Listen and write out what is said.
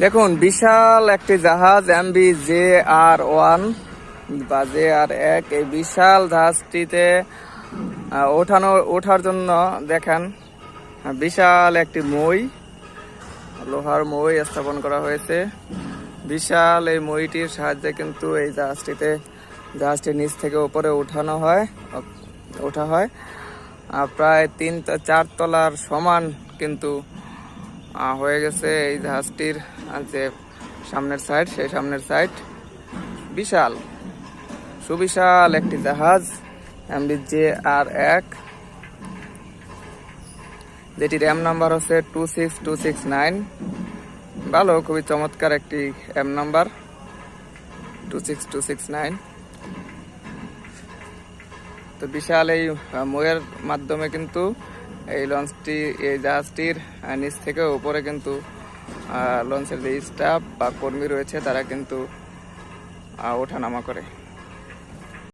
দেখুন বিশাল একটি জাহাজ এমভি JR1 বা JR1। এই বিশাল জাহাজটিতে ওঠার জন্য দেখেন বিশাল একটি মই, লোহার মই স্থাপন করা হয়েছে। বিশাল এই মইটির সাহায্যে কিন্তু এই জাহাজটির নিচ থেকে উপরে ওঠা হয়। প্রায় 3-4 তলার সমান কিন্তু হয়ে গেছে এই জাহাজটির যে সামনের সাইড। বিশাল সুবিশাল একটি জাহাজ এমভি JR1, যেটির এম নাম্বার হচ্ছে 26269। ভালো, খুবই চমৎকার একটি এম নাম্বার 26269। তো বিশাল এই মইয়ের মাধ্যমে কিন্তু এই জাহাজটির নিচ থেকে উপরে কিন্তু লঞ্চের যে স্টাফ বা কর্মী রয়েছে তারা কিন্তু ওঠানামা করে।